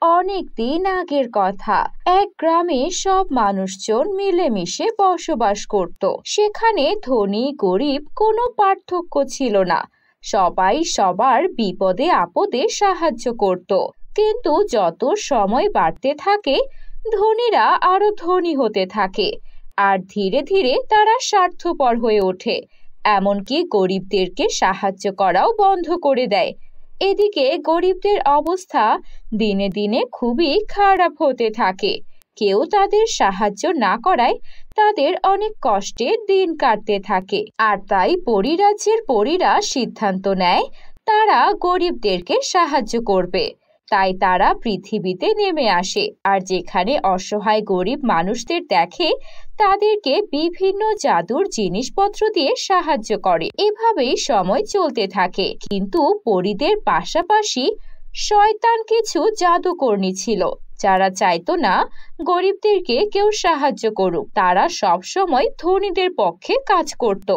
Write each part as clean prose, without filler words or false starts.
অনেক দিন আগের কথা। এক গ্রামে সব মানুষজন মিলেমিশে বসবাস করত। সেখানে ধনী গরিব কোনো পার্থক্য ছিল না। সবাই সবার বিপদে আপদে সাহায্য করত। কিন্তু যত সময় বাড়তে থাকে, ধনীরা আরো ধনী হতে থাকে, আর ধীরে ধীরে তারা স্বার্থপর হয়ে ওঠে। এমনকি গরিবদেরকে সাহায্য করাও বন্ধ করে দেয়। এদিকে গরিবদের অবস্থা দিনে দিনে খুবই খারাপ হতে থাকে। কেউ তাদের সাহায্য না করায় তাদের অনেক কষ্টে দিন কাটতে থাকে। আর তাই পরিরাজ্যের পরীরা সিদ্ধান্ত নেয় তারা গরিবদেরকে সাহায্য করবে। তাই তারা পৃথিবীতে নেমে আসে, আর যেখানে অসহায় গরিব মানুষদের দেখে তাদেরকে বিভিন্ন জাদুর জিনিসপত্র দিয়ে সাহায্য করে। এভাবেই সময় চলতে থাকে। কিন্তু পরীদের পাশাপাশি শয়তান কিছু জাদুকর্মী ছিল, যারা চাইতো না গরিবদেরকে কেউ সাহায্য করুক। তারা সব সময় ধনীদের পক্ষে কাজ করত,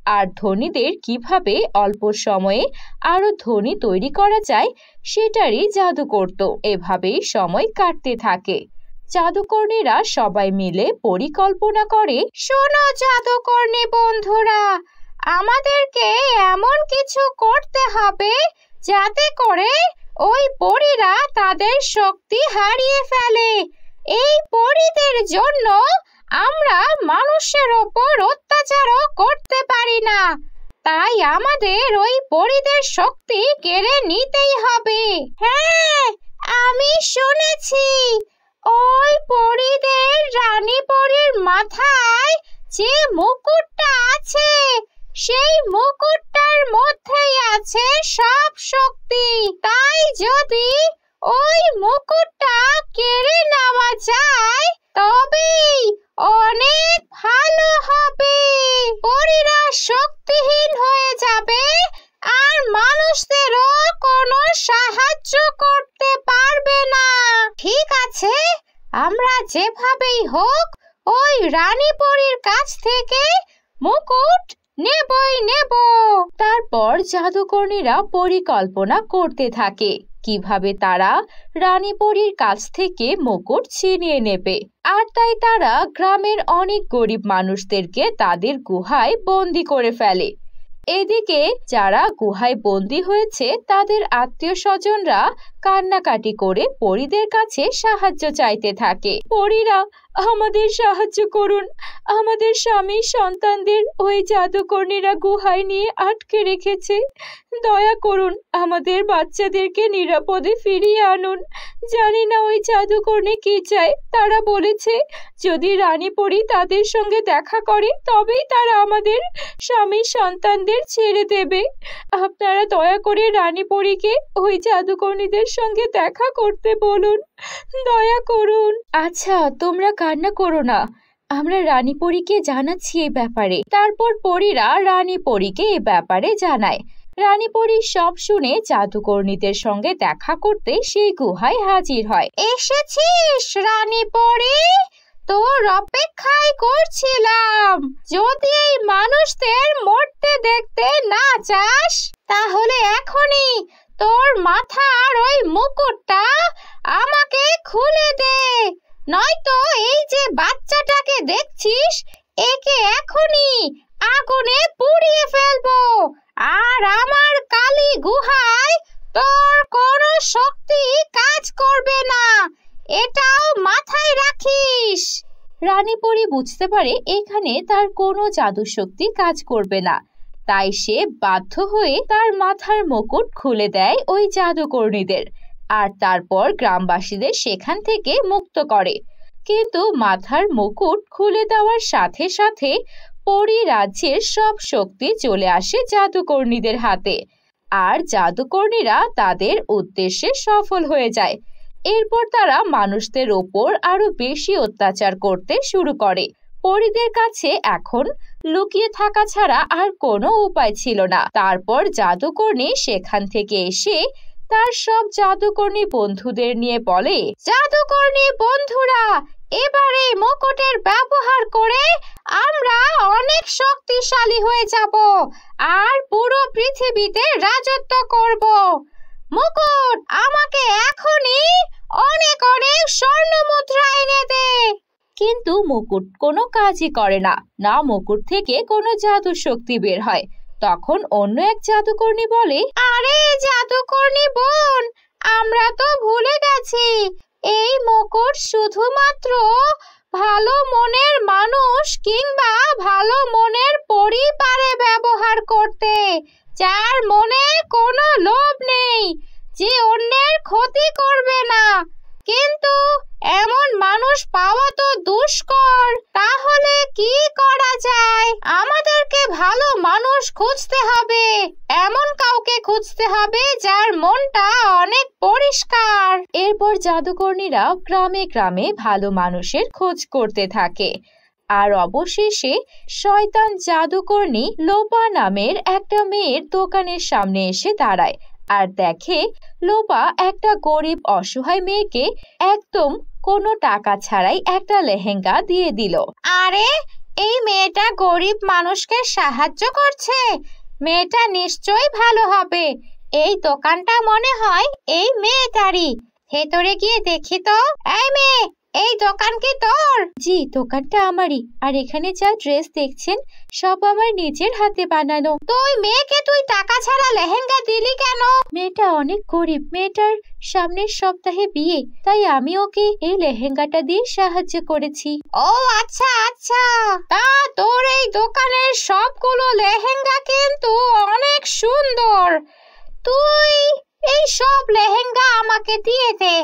আর ধনীদের কিভাবে অল্প সময়ে আরো ধনী তৈরি করা যায় সেটারই জাদু করত। এভাবেই সময় কাটতে থাকে। জাদুকর্মীরা সবাই মিলে পরিকল্পনা করে, শোনো জাদুকর্মী বন্ধুরা, আমাদেরকে এমন কিছু করতে হবে যাতে করে ওই পরীরা তাদের শক্তি হারিয়ে ফেলে। এই পরীদের জন্য আমরা মানুষের ওপর অত্যাচারও করতে পারি না, তাই আমাদের ওই পরীদের শক্তি কেড়ে নিতেই হবে। হ্যাঁ, আমি শুনেছি ওই পরীদের রানী পরীর মাথায় যে মুকুটটা আছে, সেই মুকুটটার মধ্যেই আছে সব শক্তি। তাই যদি ওই মুকুটটা কেড়ে নেওয়া যায় তবেই অনেক ভালো হবে। পরীরা শক্তিহীন হয়ে যাবে, আর মানুষদেরও কোনো সাহায্য করতে পারবে না। ঠিক আছে, আমরা যেভাবেই হোক ওই রানী পরীর কাছ থেকে মুকুট নেবই নেব। তারপর জাদুকর্মীরা পরিকল্পনা করতে থাকে কিভাবে তারা রানী পরীর কাছ থেকে মুকুট ছিনিয়ে নেবে। আর তাই তারা গ্রামের অনেক গরিব মানুষদেরকে তাদের গুহায় বন্দি করে ফেলে। এদিকে যারা গুহায় বন্দি হয়েছে তাদের আত্মীয় স্বজনরা কান্নাকাটি করে পরীদের কাছে সাহায্য চাইতে থাকে। পরীরা, আমাদের সাহায্য করুন, আমাদের স্বামী সন্তানদের ওই জাদুকর্মীরা গুহায় নিয়ে আটকে রেখেছে। দয়া করুন, আমাদের বাচ্চাদেরকে নিরাপদে ফিরিয়ে আনুন। জানি না ওই জাদুকর্মী কি চায়। তারা বলেছে যদি রানী পরী তাদের সঙ্গে দেখা করে তবেই তারা আমাদের স্বামী সন্তানদের ছেড়ে দেবে। আপনারা দয়া করে রানী পরীকে ওই জাদুকর্মীদের সঙ্গে দেখা করতে বলুন, দয়া করুন। আচ্ছা, তোমরা কান্না করো না, আমরা রানী পরীকে জানাচ্ছি এই ব্যাপারে। তারপর পরীরা রানী পরীকে এ ব্যাপারে জানায়। রানী পরী সব শুনে জাদুকর্মীদের সঙ্গে দেখা করতে সেই গুহায় হাজির হয়। এসেছিস রানী পরী, তোর অপেক্ষায় করছিলাম। যদি এই মানুষদের মরতে দেখতে না চাস তাহলে এখনই তোর মাথার ওই মুকুটটা আমাকে খুলে দে, নয়তো এই যে বাচ্চাটাকে দেখছিস একে এখনই আগুনে পুড়িয়ে ফেলবো। আর আমার কালী গুহায় তোর কোনো শক্তি কাজ করবে না, এটাও মাথায় রাখিস। রানী পরী বুঝতে পারে এখানে তার কোনো জাদু শক্তি কাজ করবে না, তাই সে বাধ্য হয়ে তার মাথার মুকুট খুলে দেয় ওই জাদুকর্মীদের, আর তারপর গ্রামবাসীদের সেখান থেকে মুক্ত করে। কিন্তু মাথার মুকুট খুলে দেওয়ার সাথে সাথে পরী রাজ্যের সব শক্তি চলে আসে জাদুকর্মীদের হাতে, আর জাদুকর্মীরা তাদের উদ্দেশ্যে সফল হয়ে যায়। এরপর তারা মানুষদের ওপর আরো বেশি অত্যাচার করতে শুরু করে। পরীদের কাছে এখন লুকিয়ে থাকা ছাড়া আর কোনো উপায় ছিল না। তারপর জাদুকর্মী সেখান থেকে এসে তার সব জাদুকর্মী বন্ধুদের নিয়ে বলে, জাদুকর্মী বন্ধুরা, এবারে মুকুটের ব্যবহার করে আমরা অনেক শক্তিশালী হয়ে যাব আর পুরো পৃথিবীতে রাজত্ব করব। মুকুট আমাকে এখনই কিন্তু মুকুট কোনো কাজই করে না, না মুকুট থেকে কোনো জাদু শক্তি বের হয়। তখন অন্য এক জাদুকর্ণী বলে, আরে জাদুকর্ণী বোন, আমরা তো ভুলে গেছি এই মুকুট শুধুমাত্র ভালো মনের মানুষ কিংবা ভালো মনের পরী পারে ব্যবহার করতে, যার মনে কোনো লোভ নেই, যে অন্যের ক্ষতি করবে না। কিন্তু এমন মানুষ পাওয়া তো দুষ্কর। তাহলে কি করা যায়? আমাদেরকে ভালো মানুষ খুঁজতে হবে, এমন কাউকে খুঁজতে হবে যার মনটা অনেক পরিষ্কার। এরপর জাদুকর্ণীরা গ্রামে গ্রামে ভালো মানুষের খোঁজ করতে থাকে। আর অবশেষে শয়তান জাদুকর্ণী লোপা নামের একটা মেয়ের দোকানের সামনে এসে দাঁড়ায় আর দেখে লোপা একটা গরিব অসহায় মেয়েকে একদম কোনো টাকা ছাড়াই একটা লেহেঙ্গা দিয়ে দিল। আরে এই মেয়েটা গরিব মানুষকে সাহায্য করছে, মেয়েটা নিশ্চয়ই ভালো হবে। এই দোকানটা মনে হয় এই মেয়েটারই। ভেতরে গিয়ে দেখি তো। এই মেয়ে, এই দোকান কি তোর? জি, দোকানটা আমারই। আর এখানে যা ড্রেস দেখছেন সব আমার নিজের হাতে বানানো। তুই মেয়েকে তুই টাকা ছাড়া লেহেঙ্গা দিলি কেন? মেয়েটা অনেক গরিব, মেয়েটার সামনের সপ্তাহে বিয়ে, তাই আমি ওকে এই লেহেঙ্গাটা দিয়ে সাহায্য করেছি। ও আচ্ছা আচ্ছা, তা তোর এই দোকানের সবগুলো লেহেঙ্গা কিন্তু অনেক সুন্দর। তুই এই সব লেহেঙ্গা আমাকে দিয়ে দে।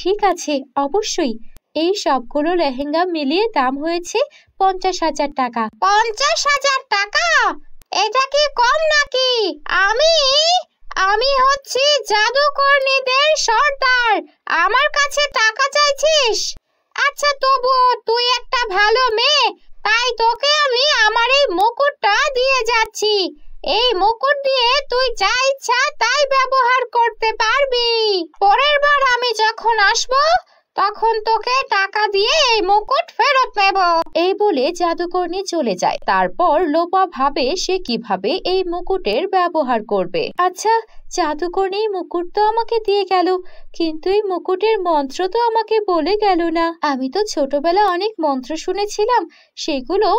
ঠিক আছে, অবশ্যই। এই সবগুলো লেহেঙ্গা মিলিয়ে দাম হয়েছে 50,000 টাকা। 50,000 টাকা? এটা কি কম নাকি? আমি হচ্ছি জাদুকর্ণীদের সর্দার, আমার কাছে টাকা চাইছিস? আচ্ছা তবু তুই একটা ভালো মেয়ে, তাই তোকে আমি আমার এই মুকুটটা দিয়ে যাচ্ছি। এই মুকুট দিয়ে তুই যা ইচ্ছা তাই ব্যবহার করতে পারবি। পরের বার আমি যখন আসবো তখন তোকে টাকা দিয়ে এই মুকুট ফেরত নেব। এই বলে জাদুকর্ণী চলে যায়। তারপর লোপা ভাবে সে কিভাবে এই মুকুটের ব্যবহার করবে। আচ্ছা, জাদুকর্ণী মুকুট তো আমাকে দিয়ে গেল, কিন্তু এই মুকুটের মন্ত্র তো আমাকে বলে গেল না। আমি তো ছোটবেলা অনেক মন্ত্র শুনেছিলাম, সেগুলো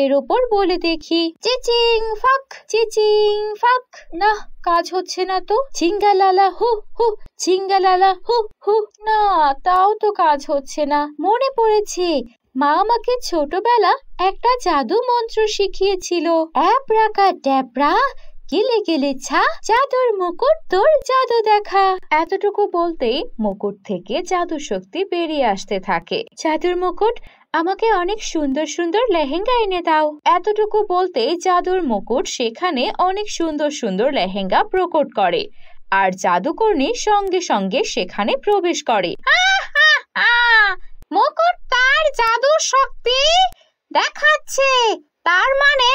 এর ওপর বলে দেখি। চিচিং ফাক, চিচিং ফাক। না, কাজ হচ্ছে না তো। ঝিঙ্গালালা হু হু, ঝিঙ্গালালা হু হু। না, তাও তো কাজ হচ্ছে না। মনে পড়েছে, মা আমাকে ছোটবেলা একটা জাদু মন্ত্র শিখিয়েছিল। অ্যাব্রাকাডাব্রা, গিলে গিলে ছা, জাদুর মুকুট তোর জাদু দেখা। এতটুকু বলতেই মুকুট থেকে জাদু শক্তি বেরিয়ে আসতে থাকে। জাদুর মুকুট, আমাকে অনেক সুন্দর সুন্দর লেহেঙ্গা এনে দাও। এতটুকু বলতেই জাদুর মুকুট সেখানে অনেক সুন্দর সুন্দর লেহেঙ্গা প্রকট করে আর জাদুকর্ণী সঙ্গে সঙ্গে সেখানে প্রবেশ করে। মুকুট তার জাদু শক্তি দেখাচ্ছে। তার মানে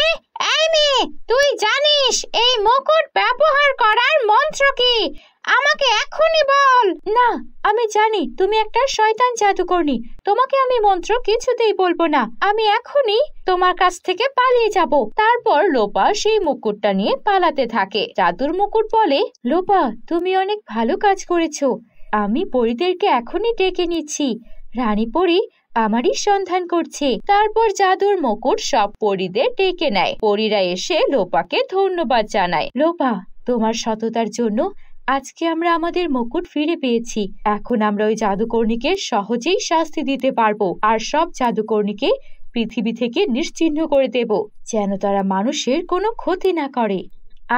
এই মেয়ে, তুই জানিস এই মুকুট ব্যবহার করার মন্ত্র কি? আমাকে এখনই বল। না, আমি জানি তুমি একটা শয়তান জাদুকর্ণী, তোমাকে আমি মন্ত্র কিছুতেই বলবো না। আমি এখনই তোমার কাছ থেকে পালিয়ে যাব। তারপর লোপা সেই মুকুটটা নিয়ে পালাতে থাকে। জাদুর মুকুট বলে, লোপা তুমি অনেক ভালো কাজ করেছো। আমি পরীদেরকে এখনই ডেকে নিচ্ছি। রানী পরী আমারই সন্ধান করছে। তারপর জাদুর মুকুট সব পরীদের ডেকে নেয়। পরীরা এসে লোপাকে ধন্যবাদ জানায়। লোপা, তোমার সততার জন্য আজকে আমরা আমাদের মুকুট ফিরে পেয়েছি। এখন আমরা ওই জাদুকর্ণীকে সহজেই শাস্তি দিতে পারবো আর সব জাদুকর্ণীকে পৃথিবী থেকে নিশ্চিহ্ন করে দেব, যেন তারা মানুষের কোনো ক্ষতি না করে।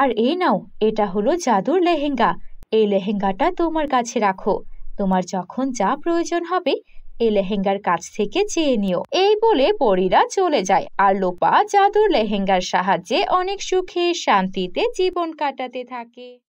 আর এই নাও, এটা হলো জাদুর লেহেঙ্গা। এই লেহেঙ্গাটা তোমার কাছে রাখো। তোমার যখন যা প্রয়োজন হবে এই লেহেঙ্গার কাছ থেকে চেয়ে নিও। এই বলে পরীরা চলে যায় আর লোপা জাদুর লেহেঙ্গার সাহায্যে অনেক সুখে শান্তিতে জীবন কাটাতে থাকে।